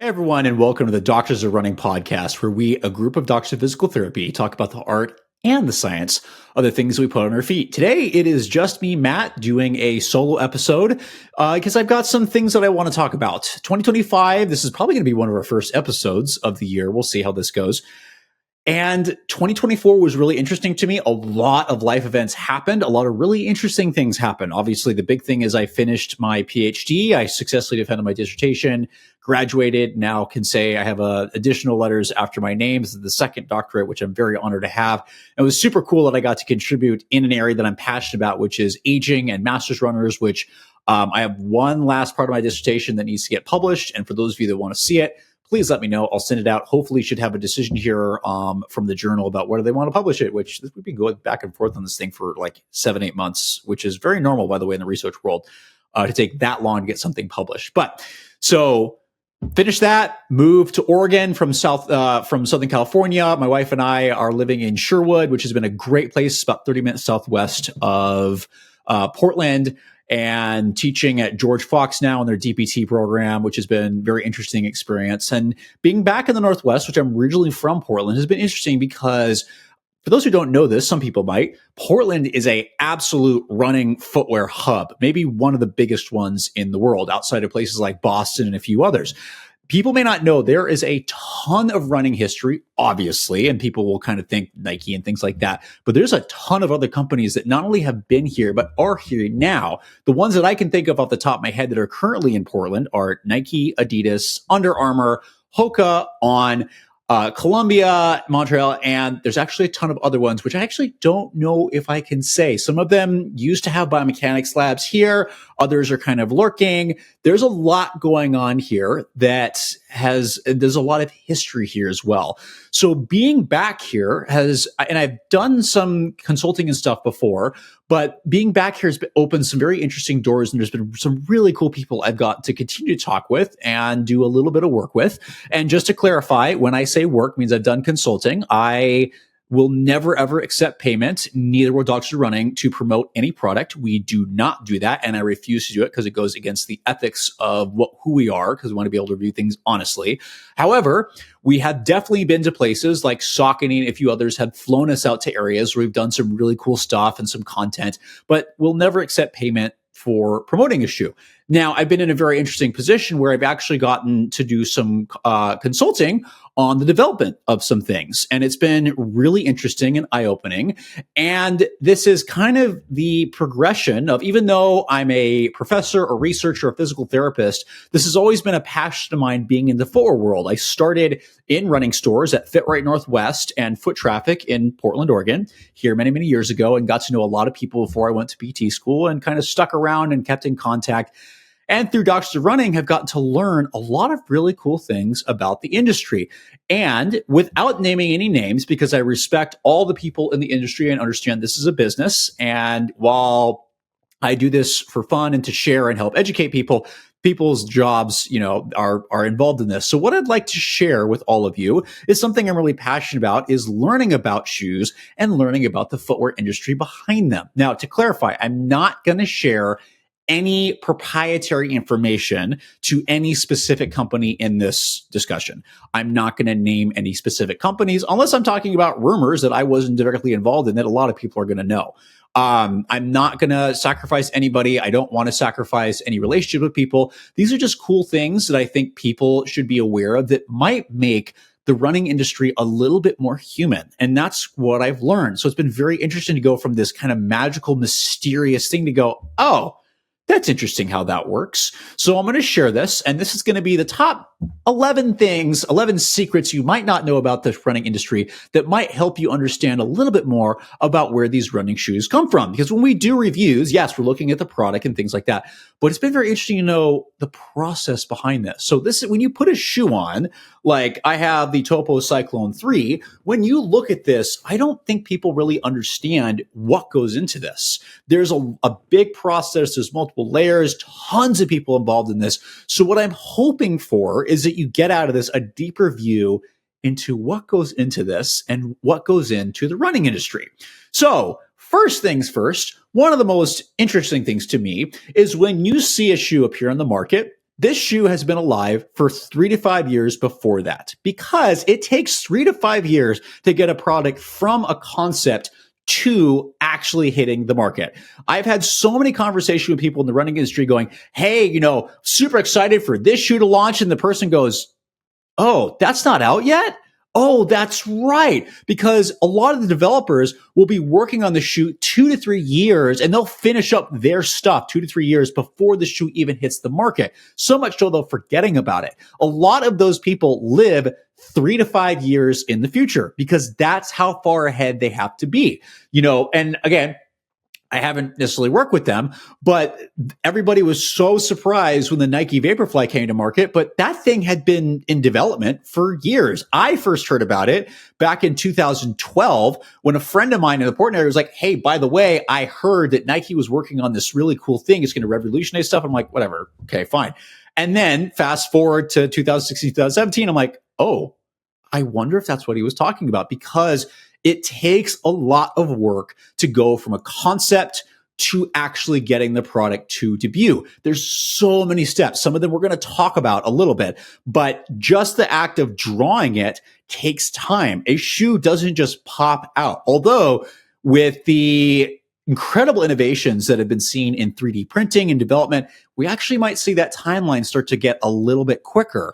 Hey everyone, and welcome to the Doctors of Running podcast, where we, a group of doctors of physical therapy, talk about the art and the science of the things we put on our feet. Today, it is just me, Matt, doing a solo episode because I've got some things that I want to talk about. 2025, this is probably going to be one of our first episodes of the year. We'll see how this goes. And 2024 was really interesting to me. A lot of life events happened. A lot of really interesting things happened. Obviously, the big thing is I finished my PhD. I successfully defended my dissertation, graduated, now can say I have additional letters after my name. This is the second doctorate, which I'm very honored to have. And it was super cool that I got to contribute in an area that I'm passionate about, which is aging and masters runners, which I have one last part of my dissertation that needs to get published. And for those of you that want to see it, please let me know. I'll send it out. Hopefully should have a decision here from the journal about whether they want to publish it, which we've been going back and forth on this thing for like 7-8 months, which is very normal, by the way, in the research world, to take that long to get something published. But so finish that, move to Oregon from Southern California. My wife and I are living in Sherwood, which has been a great place, about 30 minutes southwest of Portland, and teaching at George Fox now in their DPT program, which has been a very interesting experience. And being back in the Northwest, which I'm originally from Portland, has been interesting because for those who don't know this, some people might, Portland is a absolute running footwear hub, maybe one of the biggest ones in the world outside of places like Boston and a few others. People may not know there is a ton of running history, obviously, and people will kind of think Nike and things like that. But there's a ton of other companies that not only have been here, but are here now. The ones that I can think of off the top of my head that are currently in Portland are Nike, Adidas, Under Armour, Hoka, On, Columbia, Montreal, and there's actually a ton of other ones, which I actually don't know if I can say. Some of them used to have biomechanics labs here. Others are kind of lurking. There's a lot going on here there's a lot of history here as well. So being back here and I've done some consulting and stuff before, but being back here has opened some very interesting doors, and there's been some really cool people I've got to continue to talk with and do a little bit of work with. And just to clarify, when I say work means I've done consulting, I will never, ever accept payment. Neither will Doctors Running to promote any product. We do not do that. And I refuse to do it because it goes against the ethics of who we are, because we want to be able to review things honestly. However, we have definitely been to places like Saucony and a few others have flown us out to areas where we've done some really cool stuff and some content, but we'll never accept payment for promoting a shoe. Now, I've been in a very interesting position where I've actually gotten to do some consulting on the development of some things. And it's been really interesting and eye-opening. And this is kind of the progression of, even though I'm a professor, a researcher, a physical therapist, this has always been a passion of mine being in the footwear world. I started in running stores at Fit Right Northwest and Foot Traffic in Portland, Oregon, here many, many years ago, and got to know a lot of people before I went to PT school and kind of stuck around and kept in contact. And through Doctors of Running, have gotten to learn a lot of really cool things about the industry. And without naming any names, because I respect all the people in the industry and understand this is a business. And while I do this for fun and to share and help educate people, people's jobs, are involved in this. So what I'd like to share with all of you is something I'm really passionate about, is learning about shoes and learning about the footwear industry behind them. Now, to clarify, I'm not going to share any proprietary information to any specific company in this discussion. I'm not going to name any specific companies unless I'm talking about rumors that I wasn't directly involved in that a lot of people are going to know. I'm not going to sacrifice anybody. I don't want to sacrifice any relationship with people. These are just cool things that I think people should be aware of that might make the running industry a little bit more human. And that's what I've learned. So it's been very interesting to go from this kind of magical, mysterious thing to go, oh, that's interesting how that works. So I'm going to share this, and this is going to be the top 11 secrets you might not know about the running industry that might help you understand a little bit more about where these running shoes come from. Because when we do reviews, yes, we're looking at the product and things like that, but it's been very interesting to know the process behind this. So this is when you put a shoe on, like I have the Topo Cyclone 3, when you look at this, I don't think people really understand what goes into this. There's a big process. There's multiple layers, tons of people involved in this. So what I'm hoping for is that you get out of this a deeper view into what goes into this and what goes into the running industry. So first things first, one of the most interesting things to me is when you see a shoe appear on the market, This shoe has been alive for 3 to 5 years before that because it takes 3 to 5 years to get a product from a concept to actually hitting the market. I've had so many conversations with people in the running industry going, hey, super excited for this shoe to launch. And the person goes, oh, that's not out yet? Oh, that's right. Because a lot of the developers will be working on the shoe 2 to 3 years and they'll finish up their stuff 2 to 3 years before the shoe even hits the market. So much so they're forgetting about it. A lot of those people live 3 to 5 years in the future because that's how far ahead they have to be. And again, I haven't necessarily worked with them, but everybody was so surprised when the Nike Vaporfly came to market, but that thing had been in development for years. I first heard about it back in 2012 when a friend of mine in the Portland area was like, hey, by the way, I heard that Nike was working on this really cool thing. It's going to revolutionize stuff. I'm like, whatever. Okay, fine. And then fast forward to 2016, 2017, I'm like, oh, I wonder if that's what he was talking about because it takes a lot of work to go from a concept to actually getting the product to debut. There's so many steps. Some of them we're going to talk about a little bit, but just the act of drawing it takes time. A shoe doesn't just pop out. Although with the incredible innovations that have been seen in 3D printing and development, we actually might see that timeline start to get a little bit quicker,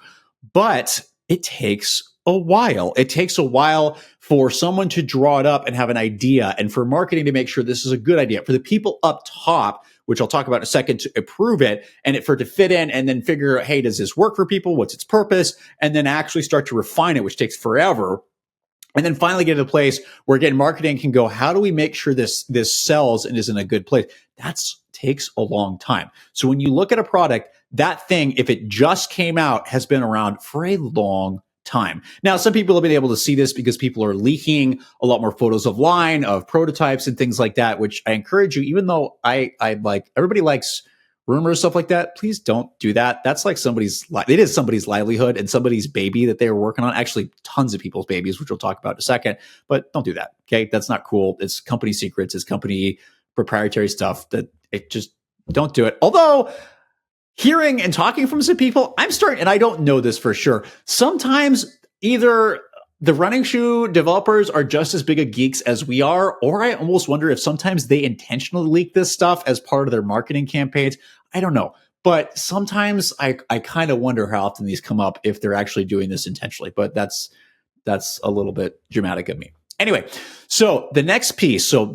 but it takes a while. It takes a while for someone to draw it up and have an idea, and for marketing to make sure this is a good idea, for the people up top, which I'll talk about in a second, to approve it, and for it to fit in, and then figure out, hey, does this work for people? What's its purpose? And then actually start to refine it, which takes forever. And then finally get to a place where, again, marketing can go, how do we make sure this sells and is in a good place? That takes a long time. So when you look at a product, that thing, if it just came out, has been around for a long time. Now, some people have been able to see this because people are leaking a lot more photos of line, of prototypes and things like that, which I encourage you, even though I like, everybody likes rumors, stuff like that, please don't do that. That's like it is somebody's livelihood and somebody's baby that they were working on. Actually, tons of people's babies, which we'll talk about in a second, but don't do that. Okay. That's not cool. It's company secrets. It's company proprietary stuff that it just don't do it. Although, hearing and talking from some people, I'm starting, and I don't know this for sure, sometimes either the running shoe developers are just as big of geeks as we are, or I almost wonder if sometimes they intentionally leak this stuff as part of their marketing campaigns. I don't know. But sometimes I kind of wonder how often these come up if they're actually doing this intentionally. But that's a little bit dramatic of me. Anyway, so the next piece. So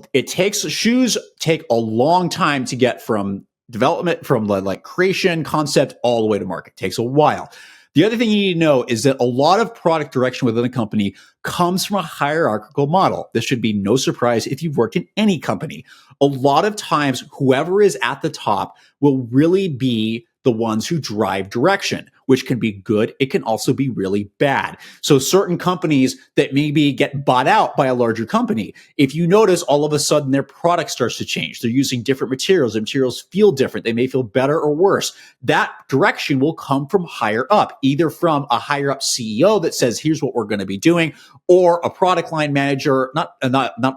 shoes take a long time to get from development, from like creation, concept, all the way to market. It takes a while. The other thing you need to know is that a lot of product direction within a company comes from a hierarchical model. This should be no surprise if you've worked in any company. A lot of times, whoever is at the top will really be the ones who drive direction, which can be good. It can also be really bad. So certain companies that maybe get bought out by a larger company, if you notice, all of a sudden their product starts to change. They're using different materials. The materials feel different. They may feel better or worse. That direction will come from higher up, either from a higher up CEO that says, here's what we're going to be doing, or a product line manager, not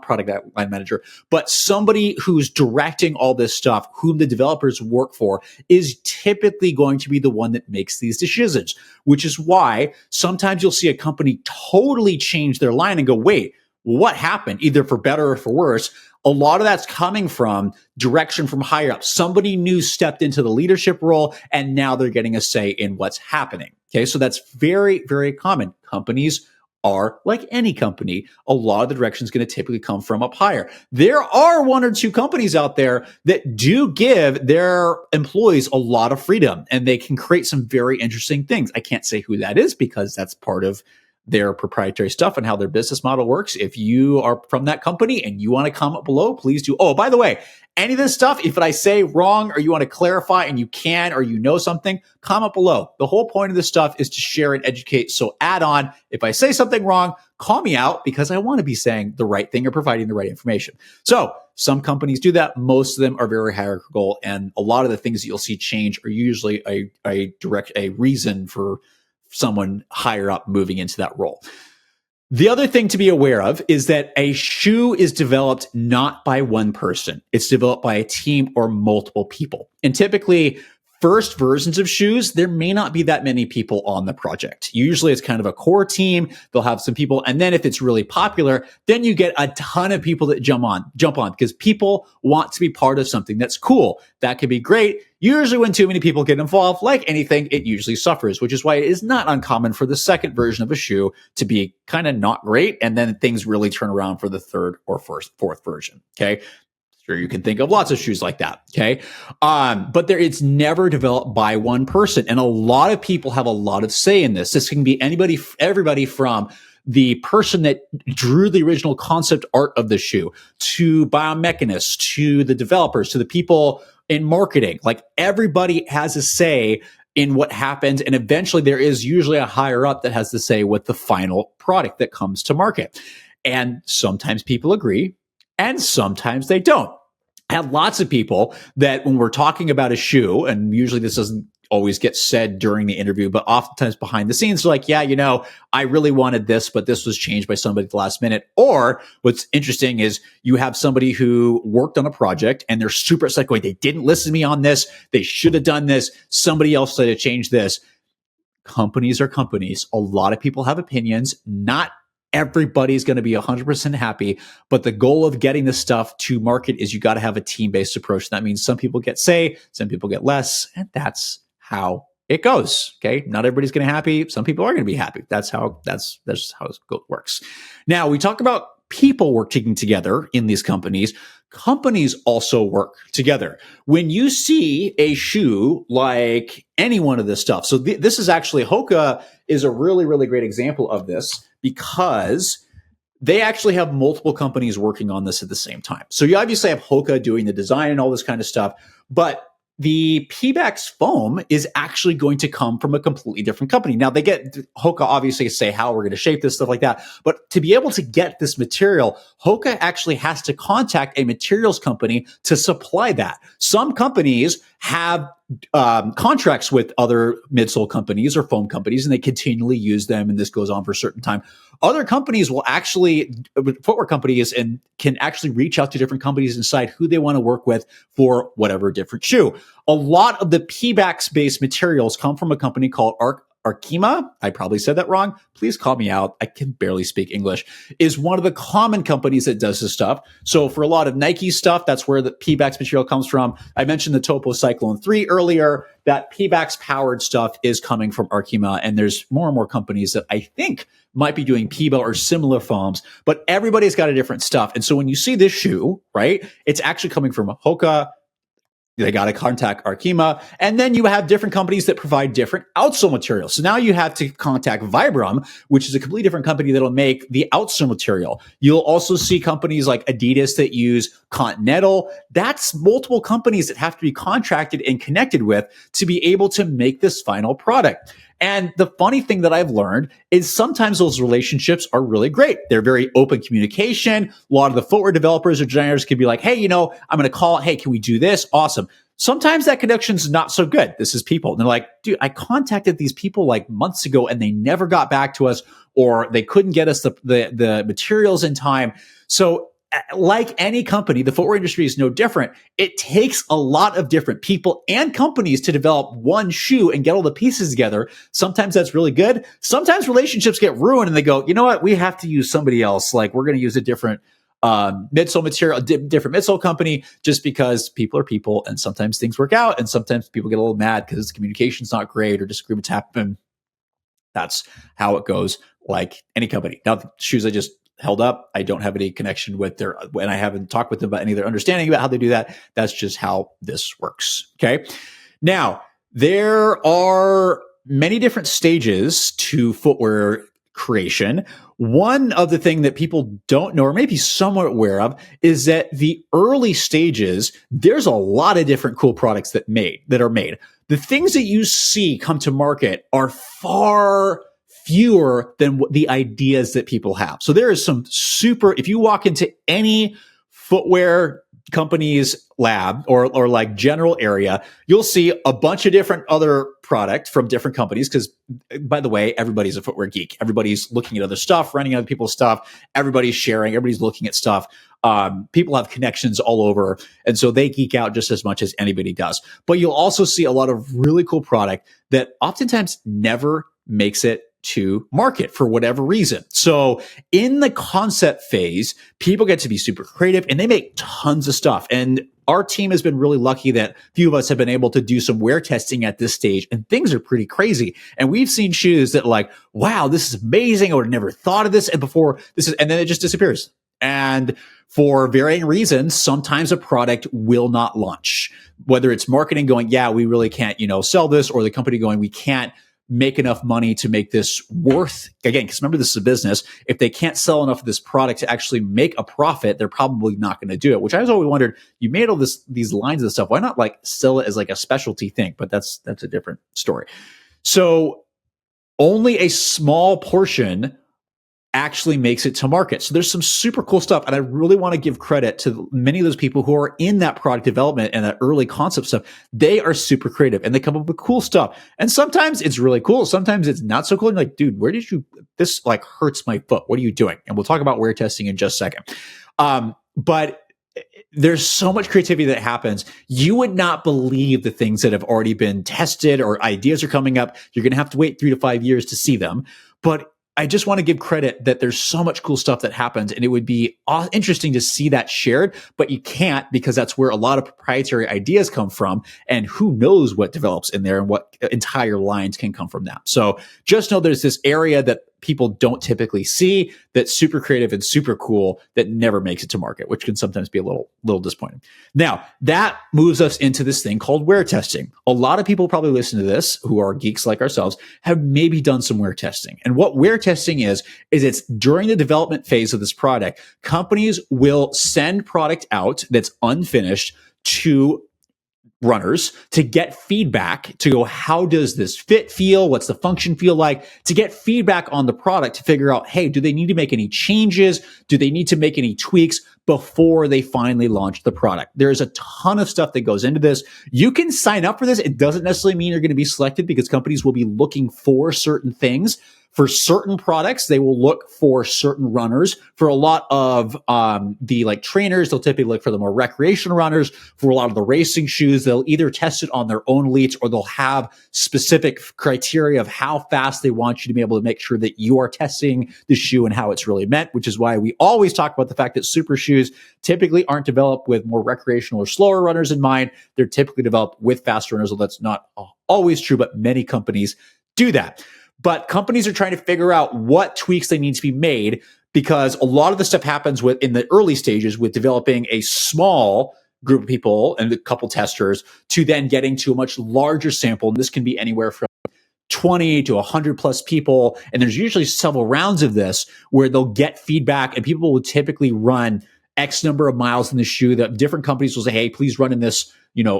product line manager, but somebody who's directing all this stuff, whom the developers work for, is typically going to be the one that makes these decisions, which is why sometimes you'll see a company totally change their line and go, wait, what happened? Either for better or for worse. A lot of that's coming from direction from higher up. Somebody new stepped into the leadership role and now they're getting a say in what's happening. Okay. So that's very, very common. Companies are like any company. A lot of the direction is going to typically come from up higher. There are one or two companies out there that do give their employees a lot of freedom and they can create some very interesting things. I can't say who that is because that's part of their proprietary stuff and how their business model works. If you are from that company and you want to comment below, please do. Oh, by the way, any of this stuff, if I say wrong or you want to clarify and you can, or you know something, comment below. The whole point of this stuff is to share and educate. So add on, if I say something wrong, call me out because I want to be saying the right thing or providing the right information. So some companies do that. Most of them are very hierarchical. And a lot of the things that you'll see change are usually a reason for someone higher up moving into that role. The other thing to be aware of is that a shoe is developed not by one person. It's developed by a team or multiple people. And typically first versions of shoes, there may not be that many people on the project. Usually it's kind of a core team. They'll have some people. And then if it's really popular, then you get a ton of people that jump on because people want to be part of something that's cool. That could be great. Usually when too many people get involved, like anything, it usually suffers, which is why it is not uncommon for the second version of a shoe to be kind of not great. And then things really turn around for the third or fourth version. Okay. Sure, you can think of lots of shoes like that. Okay. But it's never developed by one person. And a lot of people have a lot of say in this. This can be everybody from the person that drew the original concept art of the shoe to biomechanists, to the developers, to the people in marketing. Like everybody has a say in what happens. And eventually there is usually a higher up that has to say with the final product that comes to market. And sometimes people agree and sometimes they don't. I had lots of people that when we're talking about a shoe, and usually this doesn't always get said during the interview, but oftentimes behind the scenes, they're like, yeah, I really wanted this, but this was changed by somebody at the last minute. Or what's interesting is you have somebody who worked on a project and they're super upset going, they didn't listen to me on this. They should have done this. Somebody else said to change this. Companies are companies. A lot of people have opinions. Not everybody's going to be 100% happy, but the goal of getting this stuff to market is you got to have a team-based approach. That means some people get say, some people get less, and that's how it goes. Okay. Not everybody's going to be happy. Some people are going to be happy. That's how it works. Now we talk about people working together in these companies. Companies also work together. When you see a shoe like any one of this stuff, so this is actually Hoka is a really, really great example of this because they actually have multiple companies working on this at the same time. So you obviously have Hoka doing the design and all this kind of stuff, but the Pebax foam is actually going to come from a completely different company. Now they get Hoka obviously say how we're going to shape this stuff like that, but to be able to get this material, Hoka actually has to contact a materials company to supply that. Some companies have contracts with other midsole companies or foam companies, and they continually use them, and this goes on for a certain time. Other companies will actually, footwear companies, and can actually reach out to different companies and decide who they want to work with for whatever different shoe. A lot of the Pebax-based materials come from a company called Arkema. I probably said that wrong. Please call me out. I can barely speak English. Is one of the common companies that does this stuff. So for a lot of Nike stuff, that's where the Pebax material comes from. I mentioned the Topo Cyclone 3 earlier. That Pebax powered stuff is coming from Arkema. And there's more and more companies that I think might be doing Peba or similar foams, but everybody's got a different stuff. And so when you see this shoe, right, it's actually coming from Hoka. They got to contact Arkema. And then you have different companies that provide different outsole materials. So now you have to contact Vibram, which is a completely different company that'll make the outsole material. You'll also see companies like Adidas that use Continental. That's multiple companies that have to be contracted and connected with to be able to make this final product. And the funny thing that I've learned is sometimes those relationships are really great. They're very open communication. A lot of the footwear developers or designers could be like, hey, I'm going to call. Hey, can we do this? Awesome. Sometimes that connection's not so good. This is people. And they're like, dude, I contacted these people like months ago and they never got back to us, or they couldn't get us the materials in time. So like any company, the footwear industry is no different. It takes a lot of different people and companies to develop one shoe and get all the pieces together. Sometimes that's really good. Sometimes relationships get ruined and they go, you know what? We have to use somebody else. Like we're going to use a different midsole material, different midsole company, just because people are people and sometimes things work out and sometimes people get a little mad because the communication's not great or disagreements happen. That's how it goes, like any company. Now, the shoes I just held up, I don't have any connection with and I haven't talked with them about any of their understanding about how they do that. That's just how this works. Okay. Now, there are many different stages to footwear creation. One of the things that people don't know or maybe somewhat aware of is that the early stages, there's a lot of different cool products that are made. The things that you see come to market are far fewer than the ideas that people have. So there is some if you walk into any footwear company's lab or like general area, you'll see a bunch of different other product from different companies. Because by the way, everybody's a footwear geek. Everybody's looking at other stuff, running other people's stuff. Everybody's sharing. Everybody's looking at stuff. People have connections all over, and so they geek out just as much as anybody does. But you'll also see a lot of really cool product that oftentimes never makes it to market for whatever reason. So in the concept phase, people get to be super creative and they make tons of stuff. And our team has been really lucky that few of us have been able to do some wear testing at this stage, and things are pretty crazy. And we've seen shoes that like, wow, this is amazing. I would have never thought of this. And before this is, and then it just disappears. And for varying reasons, sometimes a product will not launch, whether it's marketing going, yeah, we really can't, sell this, or the company going, we can't make enough money to make this worth, again, because remember, this is a business. If they can't sell enough of this product to actually make a profit, they're probably not going to do it, which I was always wondered, you made all these lines of stuff. Why not like sell it as like a specialty thing? But that's a different story. So only a small portion actually makes it to market. So there's some super cool stuff. And I really want to give credit to many of those people who are in that product development and that early concept stuff. They are super creative and they come up with cool stuff. And sometimes it's really cool. Sometimes it's not so cool. And like, dude, this like hurts my foot. What are you doing? And we'll talk about wear testing in just a second. But there's so much creativity that happens. You would not believe the things that have already been tested or ideas are coming up. You're going to have to wait 3 to 5 years to see them. But I just want to give credit that there's so much cool stuff that happens, and it would be interesting to see that shared, but you can't, because that's where a lot of proprietary ideas come from, and who knows what develops in there and what entire lines can come from that. So just know there's this area that people don't typically see that's super creative and super cool that never makes it to market, which can sometimes be a little disappointing. Now, that moves us into this thing called wear testing. A lot of people probably listen to this who are geeks like ourselves have maybe done some wear testing. And what wear testing is it's during the development phase of this product, companies will send product out that's unfinished to runners to get feedback, to go, how does this fit feel? What's the function feel like? To get feedback on the product, to figure out, hey, do they need to make any changes? Do they need to make any tweaks before they finally launch the product? There's a ton of stuff that goes into this. You can sign up for this. It doesn't necessarily mean you're going to be selected, because companies will be looking for certain things. For certain products, they will look for certain runners. For a lot of the like trainers, they'll typically look for the more recreational runners. For a lot of the racing shoes, they'll either test it on their own elites, or they'll have specific criteria of how fast they want you to be able to make sure that you are testing the shoe and how it's really meant, which is why we always talk about the fact that super shoes typically aren't developed with more recreational or slower runners in mind. They're typically developed with fast runners. Well, that's not always true, but many companies do that. But companies are trying to figure out what tweaks they need to be made, because a lot of the stuff happens in the early stages with developing a small group of people and a couple testers to then getting to a much larger sample. And this can be anywhere from 20 to 100 plus people. And there's usually several rounds of this where they'll get feedback, and people will typically run X number of miles in the shoe. That different companies will say, hey, please run in this,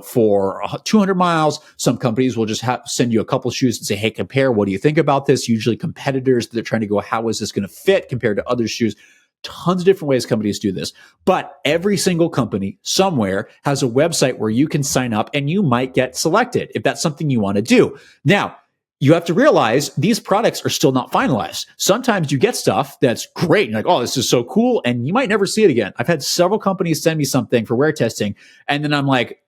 for 200 miles. Some companies will just send you a couple shoes and say, hey, compare. What do you think about this? Usually competitors, they're trying to go, how is this going to fit compared to other shoes? Tons of different ways companies do this. But every single company somewhere has a website where you can sign up and you might get selected if that's something you want to do. Now, you have to realize these products are still not finalized. Sometimes you get stuff that's great. And you're like, oh, this is so cool. And you might never see it again. I've had several companies send me something for wear testing, and then I'm like,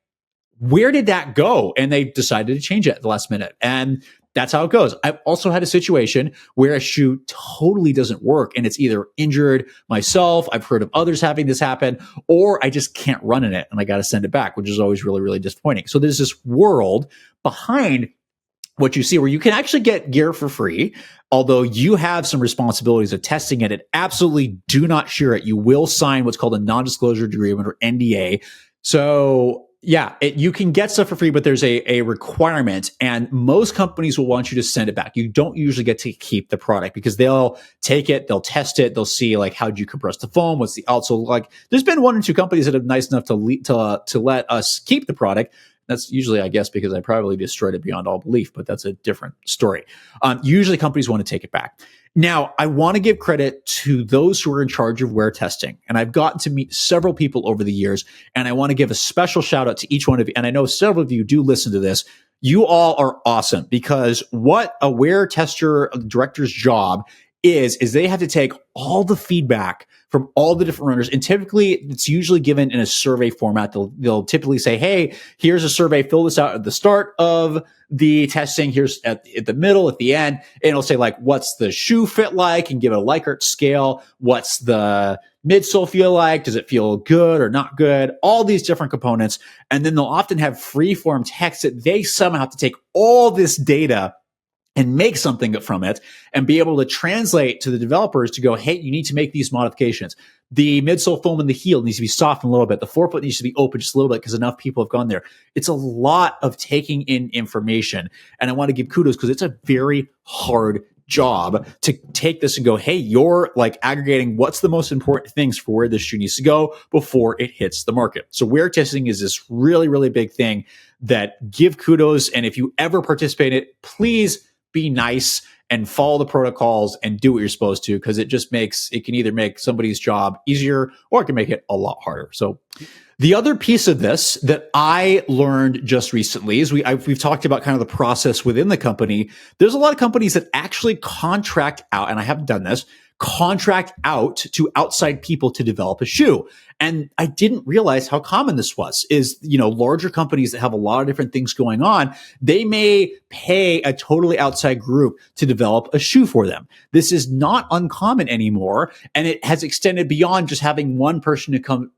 where did that go? And they decided to change it at the last minute. And that's how it goes. I've also had a situation where a shoe totally doesn't work, and it's either injured myself, I've heard of others having this happen, or I just can't run in it and I got to send it back, which is always really, really disappointing. So there's this world behind what you see where you can actually get gear for free, although you have some responsibilities of testing it. And absolutely do not share it. You will sign what's called a non-disclosure agreement, or NDA. So yeah, you can get stuff for free, but there's a requirement, and most companies will want you to send it back. You don't usually get to keep the product, because they'll take it, they'll test it, they'll see like, how do you compress the foam? What's the outsole like? There's been 1 or 2 companies that are nice enough to let us keep the product. That's usually, I guess, because I probably destroyed it beyond all belief, but that's a different story. Usually companies want to take it back. Now, I want to give credit to those who are in charge of wear testing. And I've gotten to meet several people over the years, and I want to give a special shout out to each one of you. And I know several of you do listen to this. You all are awesome, because what a wear tester director's job is they have to take all the feedback from all the different runners. And typically it's usually given in a survey format. They'll typically say, hey, here's a survey, fill this out at the start of the testing. Here's at the middle, at the end. And it'll say like, what's the shoe fit like, and give it a Likert scale. What's the midsole feel like? Does it feel good or not good? All these different components. And then they'll often have free-form text that they somehow have to take all this data and make something from it and be able to translate to the developers to go, hey, you need to make these modifications. The midsole foam in the heel needs to be softened a little bit. The forefoot needs to be open just a little bit because enough people have gone there. It's a lot of taking in information. And I want to give kudos because it's a very hard job to take this and go, hey, you're like aggregating what's the most important things for where this shoe needs to go before it hits the market. So wear testing is this really, really big thing that give kudos. And if you ever participate in it, please be nice and follow the protocols and do what you're supposed to, because it can either make somebody's job easier or it can make it a lot harder. So the other piece of this that I learned just recently is we've talked about kind of the process within the company. There's a lot of companies that actually contract out, and I haven't done this, contract out to outside people to develop a shoe. And I didn't realize how common this was. Larger companies that have a lot of different things going on, they may pay a totally outside group to develop a shoe for them. This is not uncommon anymore. And it has extended beyond just having one person to come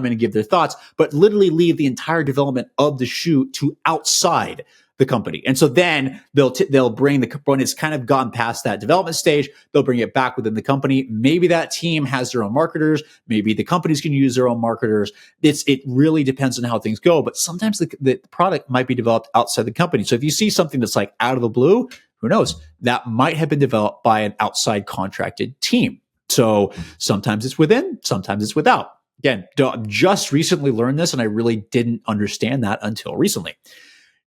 in and give their thoughts, but literally leave the entire development of the shoe to outside the company. And so then they'll bring when it's kind of gone past that development stage, they'll bring it back within the company. Maybe that team has their own marketers. Maybe the companies can use their own marketers. It really depends on how things go. But sometimes the product might be developed outside the company. So if you see something that's like out of the blue, who knows? That might have been developed by an outside contracted team. So sometimes it's within, sometimes it's without. Again, just recently learned this, and I really didn't understand that until recently.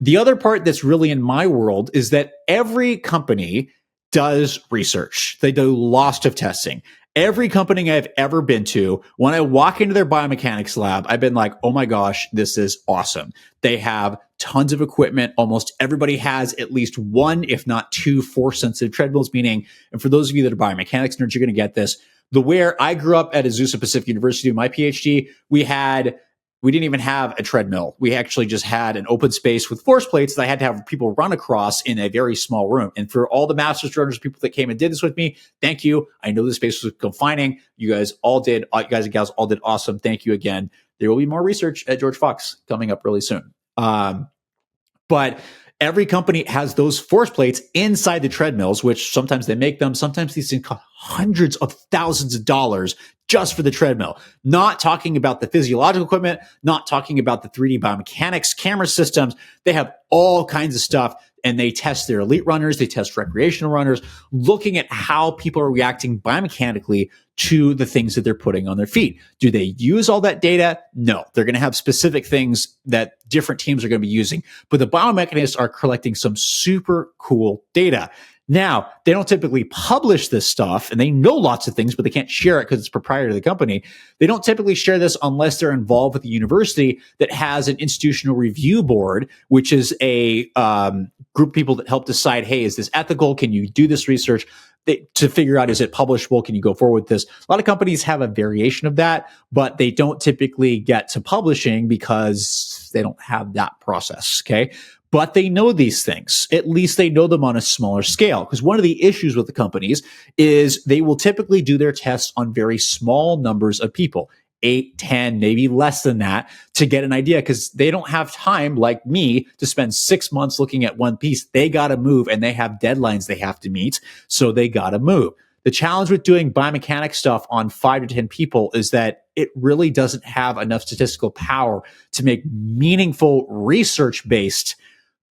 The other part that's really in my world is that every company does research. They do lots of testing. Every company I've ever been to, when I walk into their biomechanics lab, I've been like, oh my gosh, this is awesome. They have tons of equipment. Almost everybody has at least one, if not two, force-sensitive treadmills, meaning, and for those of you that are biomechanics nerds, you're going to get this. Where I grew up at Azusa Pacific University, my PhD, we didn't even have a treadmill. We actually just had an open space with force plates that I had to have people run across in a very small room. And for all the master's learners, people that came and did this with me, thank you. I know the space was confining. You guys and gals all did awesome. Thank you again. There will be more research at George Fox coming up really soon. But every company has those force plates inside the treadmills, which sometimes they make them. Sometimes these things cost hundreds of thousands of dollars just for the treadmill. Not talking about the physiological equipment, not talking about the 3D biomechanics camera systems. They have all kinds of stuff, and they test their elite runners. They test recreational runners, looking at how people are reacting biomechanically to the things that they're putting on their feet. Do they use all that data? No. They're going to have specific things that different teams are going to be using. But the biomechanists are collecting some super cool data. Now, they don't typically publish this stuff, and they know lots of things, but they can't share it because it's proprietary to the company. They don't typically share this unless they're involved with a university that has an institutional review board, which is a group of people that help decide, hey, is this ethical? Can you do this research? To figure out, is it publishable? Can you go forward with this? A lot of companies have a variation of that, but they don't typically get to publishing because they don't have that process, okay? But they know these things. At least they know them on a smaller scale. Because one of the issues with the companies is they will typically do their tests on very small numbers of people. 8, 10, maybe less than that, to get an idea, because they don't have time like me to spend 6 months looking at one piece. They got to move, and they have deadlines they have to meet, so they got to move. The challenge with doing biomechanics stuff on 5 to 10 people is that it really doesn't have enough statistical power to make meaningful research-based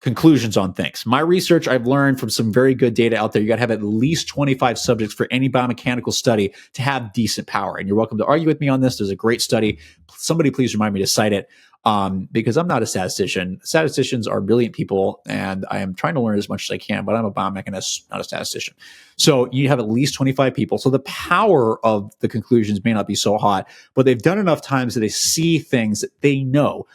conclusions on things. My research, I've learned from some very good data out there, you got to have at least 25 subjects for any biomechanical study to have decent power. And you're welcome to argue with me on this. There's a great study. Somebody please remind me to cite it, because I'm not a statistician. Statisticians are brilliant people, and I am trying to learn as much as I can, but I'm a biomechanist, not a statistician. So you have at least 25 people. So the power of the conclusions may not be so hot, but they've done enough times that they see things that they know.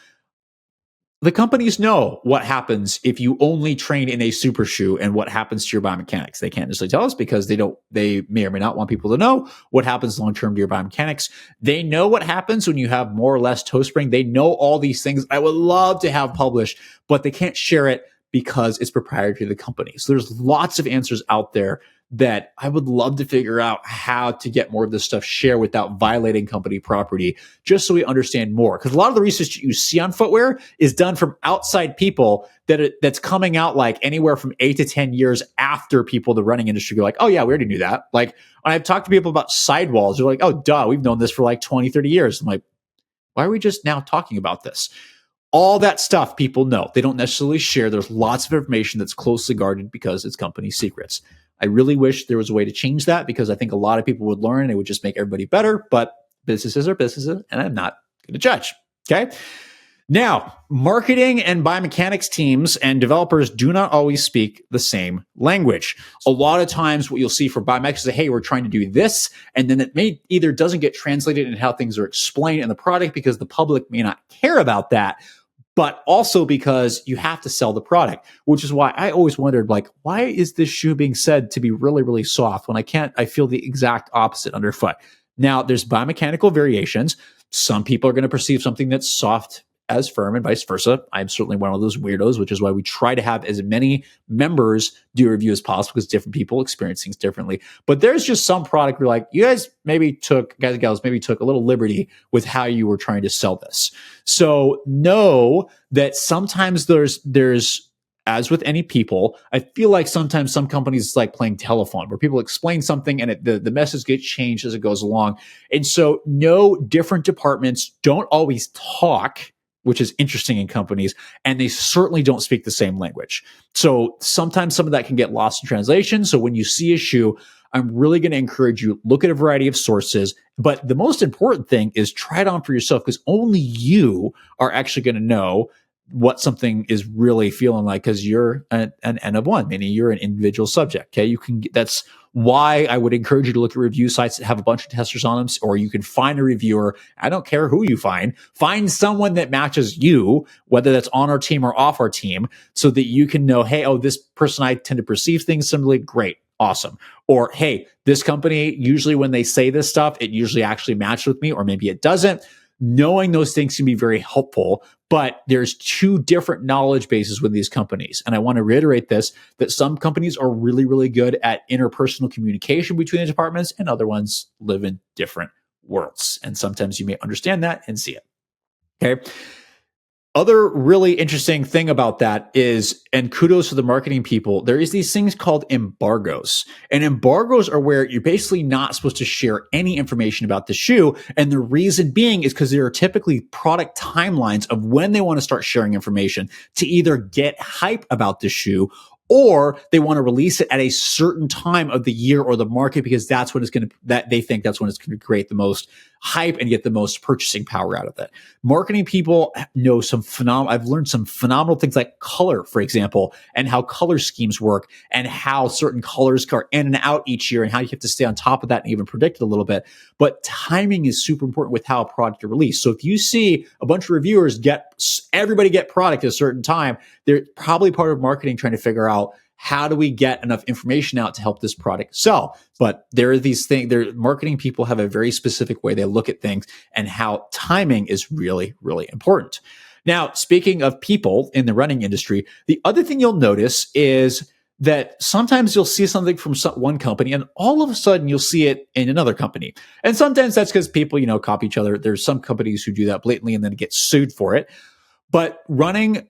the companies know what happens if you only train in a super shoe and what happens to your biomechanics. They can't necessarily tell us because they may or may not want people to know what happens long-term to your biomechanics. They know what happens when you have more or less toe spring. They know all these things I would love to have published, but they can't share it because it's proprietary to the company. So there's lots of answers out there that I would love to figure out how to get more of this stuff shared without violating company property, just so we understand more. Because a lot of the research that you see on footwear is done from outside people that's coming out like anywhere from 8 to 10 years after people in the running industry go like, oh yeah, we already knew that. Like when I've talked to people about sidewalls, they're like, oh duh, we've known this for like 20, 30 years. I'm like, why are we just now talking about this? All that stuff people know. They don't necessarily share. There's lots of information that's closely guarded because it's company secrets. I really wish there was a way to change that because I think a lot of people would learn and it would just make everybody better, but businesses are businesses and I'm not going to judge. Okay. Now, marketing and biomechanics teams and developers do not always speak the same language. A lot of times what you'll see for biomechanics is, hey, we're trying to do this, and then it may either doesn't get translated in how things are explained in the product because the public may not care about that, but also because you have to sell the product, which is why I always wondered, like, why is this shoe being said to be really, really soft when I feel the exact opposite underfoot? Now, there's biomechanical variations. Some people are going to perceive something that's soft as firm and vice versa. I'm certainly one of those weirdos, which is why we try to have as many members do a review as possible because different people experience things differently. But there's just some product where like, you guys and gals maybe took a little liberty with how you were trying to sell this. So know that sometimes there's as with any people, I feel like sometimes some companies it's like playing telephone where people explain something and the message gets changed as it goes along. And so no, different departments don't always talk, which is interesting in companies, and they certainly don't speak the same language. So sometimes some of that can get lost in translation. So when you see a shoe, I'm really going to encourage you, look at a variety of sources. But the most important thing is try it on for yourself because only you are actually going to know what something is really feeling like because you're an N of one, meaning you're an individual subject. Okay. That's why I would encourage you to look at review sites that have a bunch of testers on them, or you can find a reviewer. I don't care who you find someone that matches you, whether that's on our team or off our team, so that you can know, hey, oh, this person, I tend to perceive things similarly. Great. Awesome. Or, hey, this company, usually when they say this stuff, it usually actually matches with me, or maybe it doesn't. Knowing those things can be very helpful, but there's two different knowledge bases with these companies. And I want to reiterate this, that some companies are really, really good at interpersonal communication between the departments and other ones live in different worlds. And sometimes you may understand that and see it. Okay. Other really interesting thing about that is, and kudos to the marketing people, there is these things called embargos. And embargos are where you're basically not supposed to share any information about the shoe. And the reason being is because there are typically product timelines of when they want to start sharing information to either get hype about the shoe or they want to release it at a certain time of the year or the market because that's when they think that's when it's going to create the most hype and get the most purchasing power out of it. Marketing people know I've learned some phenomenal things like color, for example, and how color schemes work and how certain colors are in and out each year and how you have to stay on top of that and even predict it a little bit. But timing is super important with how a product is released. So if you see a bunch of reviewers everybody get product at a certain time, they're probably part of marketing trying to figure out how do we get enough information out to help this product sell? But there are these things, marketing people have a very specific way they look at things and how timing is really, really important. Now, speaking of people in the running industry, the other thing you'll notice is that sometimes you'll see something from one company and all of a sudden you'll see it in another company. And sometimes that's because people, copy each other. There's some companies who do that blatantly and then get sued for it. But running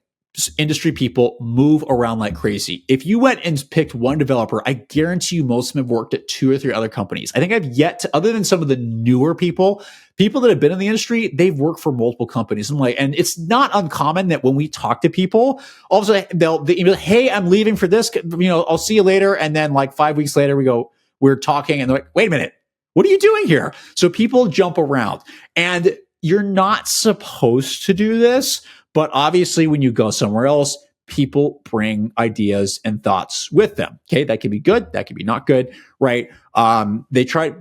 industry people move around like crazy. If you went and picked one developer, I guarantee you most of them have worked at 2 or 3 other companies. I think I've yet to, other than some of the newer people that have been in the industry, they've worked for multiple companies. And it's not uncommon that when we talk to people, all of a sudden they'll email, hey, I'm leaving for this, I'll see you later. And then like 5 weeks later, we're talking and they're like, wait a minute, what are you doing here? So people jump around and you're not supposed to do this. But obviously, when you go somewhere else, people bring ideas and thoughts with them. Okay, that can be good, that can be not good, right?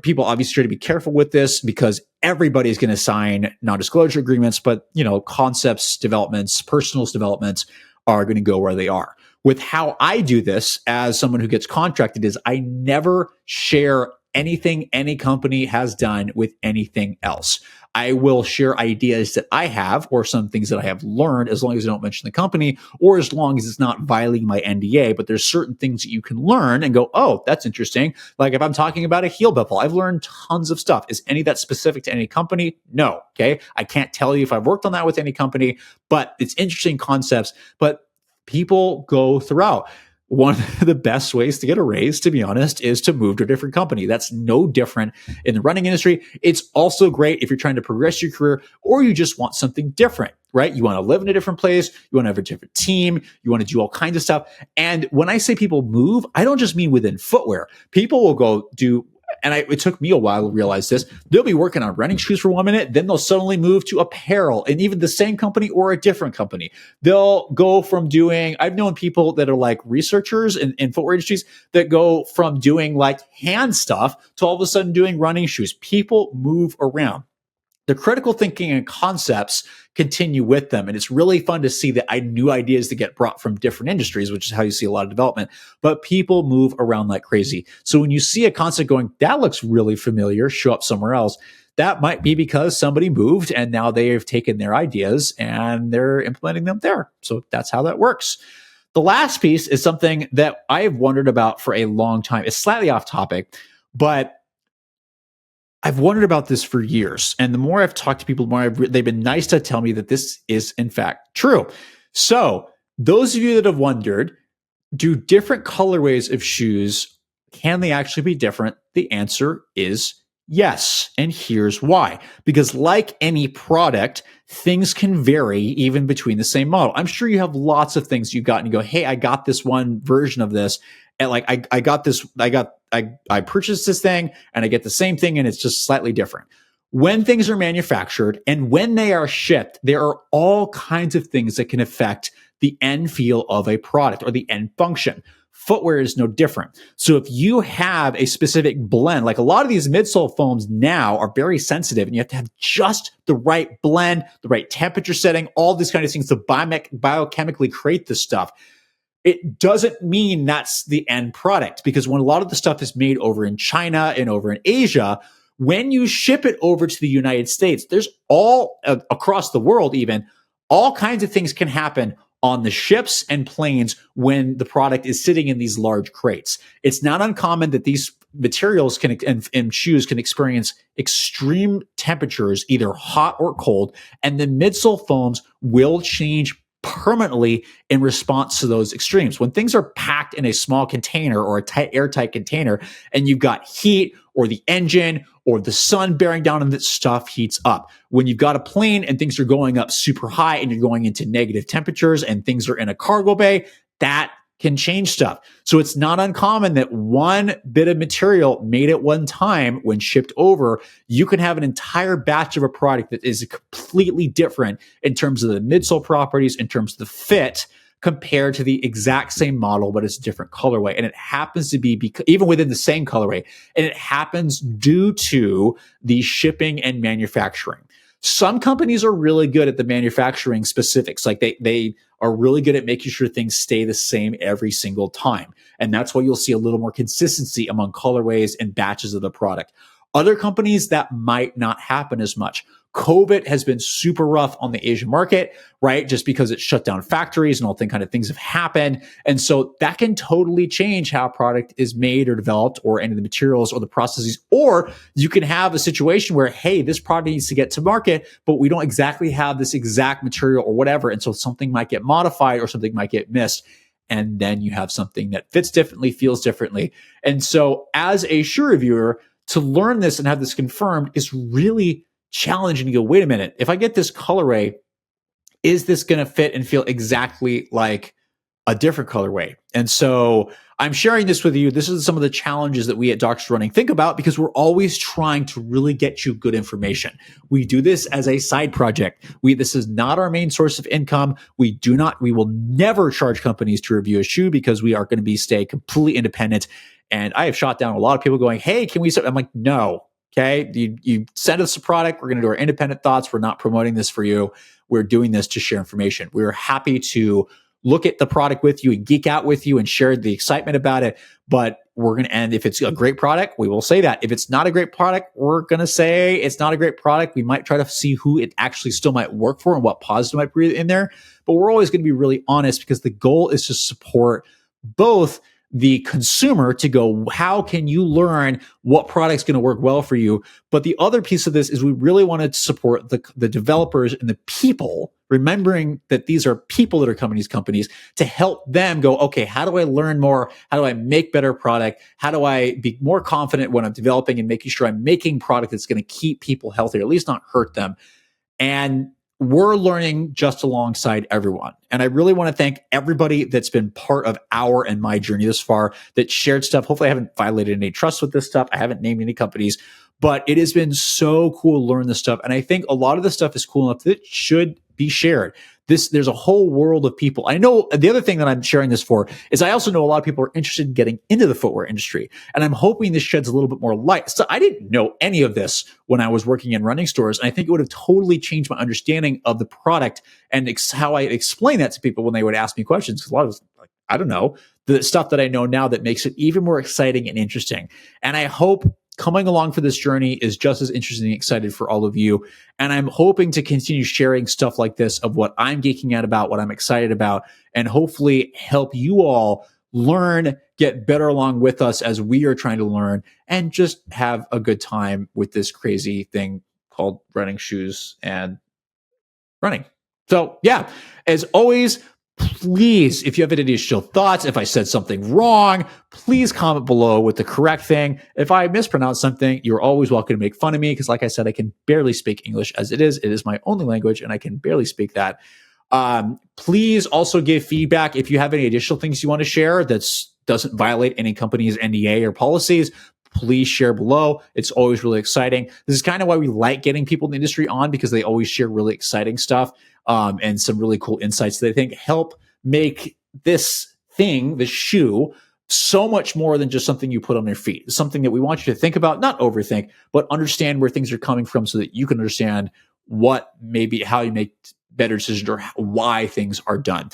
People obviously try to be careful with this because everybody's going to sign non-disclosure agreements, but concepts developments, personal developments are going to go where they are. With how I do this as someone who gets contracted is I never share anything any company has done with anything else. I will share ideas that I have or some things that I have learned as long as I don't mention the company or as long as it's not violating my NDA. But there's certain things that you can learn and go, oh, that's interesting. Like if I'm talking about a heel bevel, I've learned tons of stuff. Is any of that specific to any company? No. Okay. I can't tell you if I've worked on that with any company, but it's interesting concepts. But people go throughout. One of the best ways to get a raise, to be honest, is to move to a different company. That's no different in the running industry. It's also great if you're trying to progress your career or you just want something different, right? You want to live in a different place. You want to have a different team. You want to do all kinds of stuff. And when I say people move, I don't just mean within footwear. People will go do, and it took me a while to realize this. They'll be working on running shoes for 1 minute, then they'll suddenly move to apparel, and even the same company or a different company. They'll go from doing, I've known people that are like researchers in footwear industries that go from doing like hand stuff to all of a sudden doing running shoes. People move around. The critical thinking and concepts continue with them. And it's really fun to see that new ideas that get brought from different industries, which is how you see a lot of development. But people move around like crazy. So when you see a concept going, that looks really familiar, show up somewhere else, that might be because somebody moved and now they have taken their ideas and they're implementing them there. So that's how that works. The last piece is something that I have wondered about for a long time. It's slightly off topic, but I've wondered about this for years. And the more I've talked to people, the more they've been nice to tell me that this is in fact true. So those of you that have wondered, do different colorways of shoes, can they actually be different? The answer is yes. And here's why. Because like any product, things can vary even between the same model. I'm sure you have lots of things you've got and you go, hey, I got this one version of this. And like, I purchased this thing and I get the same thing and it's just slightly different. When things are manufactured and when they are shipped, there are all kinds of things that can affect the end feel of a product or the end function. Footwear is no different. So if you have a specific blend, like a lot of these midsole foams now are very sensitive and you have to have just the right blend, the right temperature setting, all these kind of things to biochemically create this stuff. It doesn't mean that's the end product because when a lot of the stuff is made over in China and over in Asia, when you ship it over to the United States, there's all across the world, even all kinds of things can happen on the ships and planes when the product is sitting in these large crates. It's not uncommon that these materials can and shoes can experience extreme temperatures, either hot or cold, and the midsole foams will change permanently in response to those extremes. When things are packed in a small container or a airtight container and you've got heat or the engine or the sun bearing down on this stuff heats up. When you've got a plane and things are going up super high and you're going into negative temperatures and things are in a cargo bay, that can change stuff. So it's not uncommon that one bit of material made at one time when shipped over, you can have an entire batch of a product that is completely different in terms of the midsole properties, in terms of the fit, compared to the exact same model, but it's a different colorway. And it happens to be even within the same colorway. And it happens due to the shipping and manufacturing. Some companies are really good at the manufacturing specifics. Like they are really good at making sure things stay the same every single time. And that's why you'll see a little more consistency among colorways and batches of the product. Other companies, that might not happen as much. COVID has been super rough on the Asian market, right? Just because it shut down factories and all kind of things have happened. And so that can totally change how a product is made or developed or any of the materials or the processes. Or you can have a situation where, hey, this product needs to get to market, but we don't exactly have this exact material or whatever. And so something might get modified or something might get missed. And then you have something that fits differently, feels differently. And so as a shoe reviewer, to learn this and have this confirmed is really challenging to go, wait a minute, if I get this colorway, is this going to fit and feel exactly like a different colorway? And so I'm sharing this with you. This is some of the challenges that we at Doctors Running think about because we're always trying to really get you good information. We do this as a side project. This is not our main source of income. We will never charge companies to review a shoe because we are going to stay completely independent. And I have shot down a lot of people going, hey, can we? I'm like, no. Okay. You send us a product. We're going to do our independent thoughts. We're not promoting this for you. We're doing this to share information. We're happy to look at the product with you and geek out with you and share the excitement about it. But we're going to end, if it's a great product, we will say that. If it's not a great product, we're going to say it's not a great product. We might try to see who it actually still might work for and what positive might be in there. But we're always going to be really honest, because the goal is to support both the consumer to go, how can you learn what product's going to work well for you? But the other piece of this is we really want to support the developers and the people, remembering that these are people that are coming to these companies, to help them go, okay, how do I learn more? How do I make better product? How do I be more confident when I'm developing and making sure I'm making product that's going to keep people healthier, at least not hurt them? And we're learning just alongside everyone. And I really want to thank everybody that's been part of our and my journey this far, that shared stuff. Hopefully I haven't violated any trust with this stuff. I haven't named any companies, but it has been so cool to learn this stuff. And I think a lot of this stuff is cool enough that it should be shared. There's a whole world of people. I know the other thing that I'm sharing this for is I also know a lot of people are interested in getting into the footwear industry. And I'm hoping this sheds a little bit more light. So I didn't know any of this when I was working in running stores. And I think it would have totally changed my understanding of the product and how I explain that to people when they would ask me questions. Because a lot of, like, I don't know, the stuff that I know now that makes it even more exciting and interesting. And I hope coming along for this journey is just as interesting and excited for all of you. And I'm hoping to continue sharing stuff like this of what I'm geeking out about, what I'm excited about, and hopefully help you all learn, get better along with us as we are trying to learn, and just have a good time with this crazy thing called running shoes and running. So yeah, as always, please, if you have any additional thoughts, if I said something wrong, please comment below with the correct thing. If I mispronounced something, you're always welcome to make fun of me, because like I said, I can barely speak English as it is. It is my only language and I can barely speak that. Please also give feedback if you have any additional things you want to share that doesn't violate any company's NDA or policies. Please share below. It's always really exciting. This is kind of why we like getting people in the industry on, because they always share really exciting stuff and some really cool insights that I think help make this thing, this shoe, so much more than just something you put on your feet. It's something that we want you to think about, not overthink, but understand where things are coming from so that you can understand what maybe how you make better decisions or why things are done.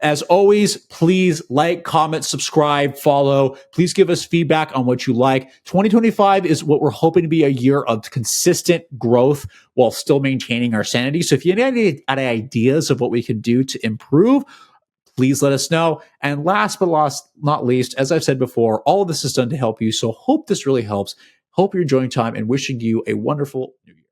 As always, please like, comment, subscribe, follow. Please give us feedback on what you like. 2025 is what we're hoping to be a year of consistent growth while still maintaining our sanity. So if you have any ideas of what we can do to improve, please let us know. And last but not least, as I've said before, all of this is done to help you. So hope this really helps. Hope you're enjoying time and wishing you a wonderful new year.